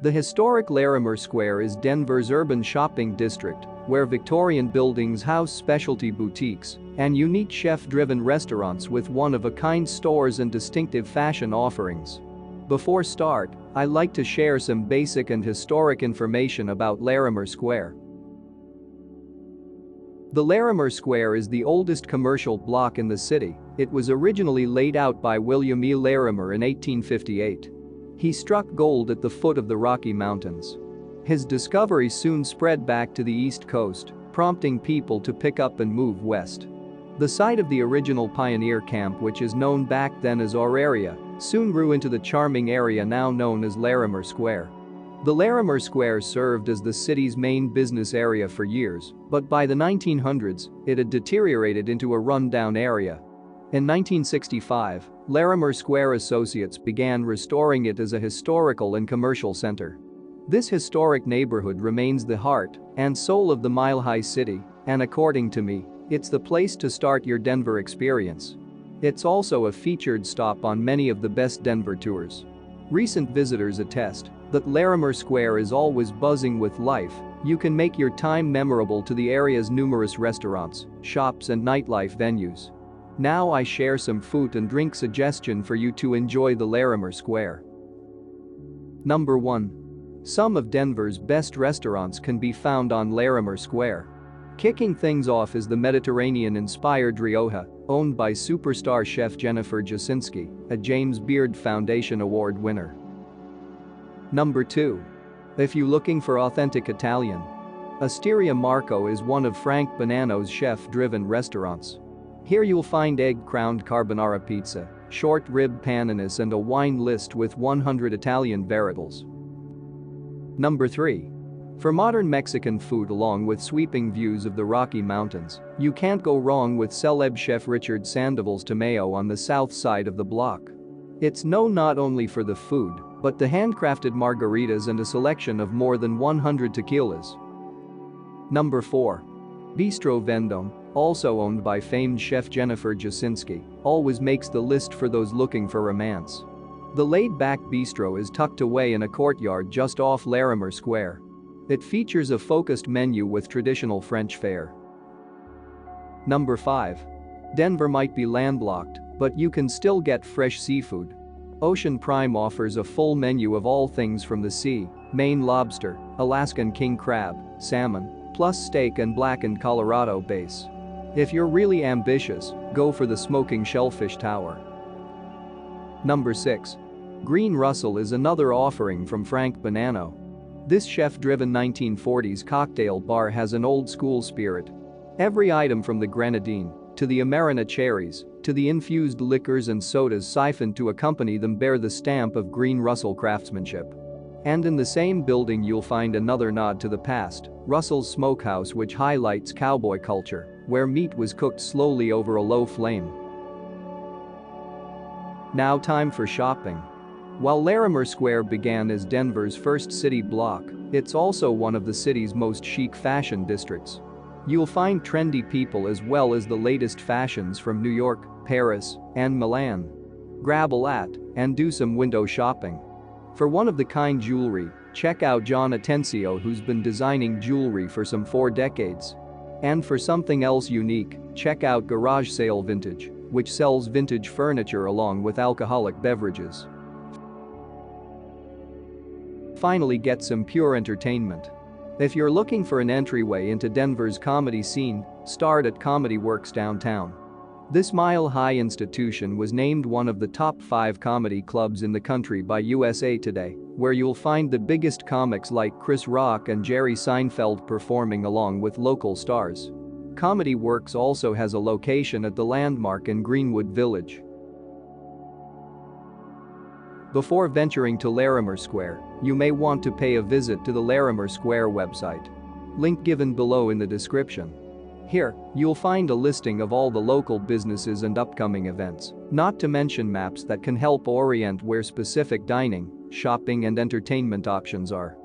The historic Larimer Square is Denver's urban shopping district, where Victorian buildings house specialty boutiques and unique chef-driven restaurants with one-of-a-kind stores and distinctive fashion offerings. Before start, I like to share some basic and historic information about Larimer Square. The Larimer Square is the oldest commercial block in the city. It was originally laid out by William E Larimer in 1858. He struck gold at the foot of the Rocky Mountains. His discovery soon spread back to the East Coast, prompting people to pick up and move west. The site of the original pioneer camp, which is known back then as Auraria, soon grew into the charming area now known as Larimer Square. The Larimer Square served as the city's main business area for years, but by the 1900s, it had deteriorated into a run-down area. In 1965, Larimer Square Associates began restoring it as a historical and commercial center. This historic neighborhood remains the heart and soul of the mile-high city, and according to me, it's the place to start your Denver experience. It's also a featured stop on many of the best Denver tours. Recent visitors attest that Larimer Square is always buzzing with life. You can make your time memorable to the area's numerous restaurants, shops and nightlife venues. Now I share some food and drink suggestion for you to enjoy the Larimer Square. Number 1. Some of Denver's best restaurants can be found on Larimer Square. Kicking things off is the Mediterranean-inspired Rioja, owned by superstar chef Jennifer Jasinski, a James Beard Foundation Award winner. Number 2. If you're looking for authentic Italian, Asteria Marco is one of Frank Bonanno's chef-driven restaurants. Here you'll find egg-crowned carbonara pizza, short rib paninis and a wine list with 100 Italian varietals. Number 3. For modern Mexican food along with sweeping views of the Rocky Mountains, you can't go wrong with celeb chef Richard Sandoval's Mayo on the south side of the block. It's known not only for the food, but the handcrafted margaritas and a selection of more than 100 tequilas. Number 4. Bistro Vendome, also owned by famed chef Jennifer Jasinski, always makes the list for those looking for romance. The laid-back bistro is tucked away in a courtyard just off Larimer Square. It features a focused menu with traditional French fare. Number 5. Denver might be landlocked, but you can still get fresh seafood. Ocean Prime offers a full menu of all things from the sea: Maine lobster, Alaskan king crab, salmon, plus steak and blackened Colorado bass. If you're really ambitious, go for the smoking shellfish tower. Number 6. Green Rustle is another offering from Frank Bonanno. This chef-driven 1940s cocktail bar has an old-school spirit. Every item from the grenadine to the Amarena cherries to the infused liquors and sodas siphoned to accompany them bear the stamp of Green Rustle craftsmanship. And in the same building you'll find another nod to the past, Russell's Smokehouse, which highlights cowboy culture, where meat was cooked slowly over a low flame. Now time for shopping. While Larimer Square began as Denver's first city block, it's also one of the city's most chic fashion districts. You'll find trendy people as well as the latest fashions from New York, Paris, and Milan. Grab a lat and do some window shopping. For one-of-the-kind jewelry, check out John Atencio, who's been designing jewelry for some 4 decades. And for something else unique, check out Garage Sale Vintage, which sells vintage furniture along with alcoholic beverages. Finally, get some pure entertainment. If you're looking for an entryway into Denver's comedy scene, start at Comedy Works downtown. This mile-high institution was named one of the top 5 comedy clubs in the country by USA Today, where you'll find the biggest comics like Chris Rock and Jerry Seinfeld performing along with local stars. Comedy Works also has a location at the Landmark in Greenwood Village. Before venturing to Larimer Square, you may want to pay a visit to the Larimer Square website. Link given below in the description. Here, you'll find a listing of all the local businesses and upcoming events, not to mention maps that can help orient where specific dining, shopping and entertainment options are.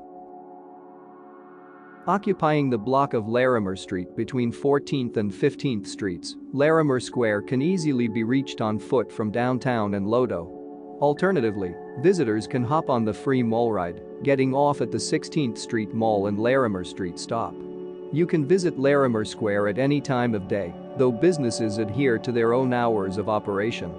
Occupying the block of Larimer Street between 14th and 15th Streets, Larimer Square can easily be reached on foot from downtown and Lodo. Alternatively, Visitors can hop on the free mall ride, getting off at the 16th Street Mall and Larimer Street stop. You can visit Larimer Square at any time of day, though businesses adhere to their own hours of operation.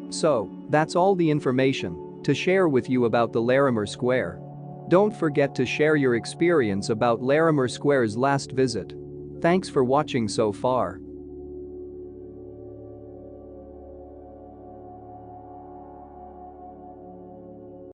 So, that's all the information to share with you about the Larimer Square. Don't forget to share your experience about Larimer Square's last visit. Thanks for watching so far.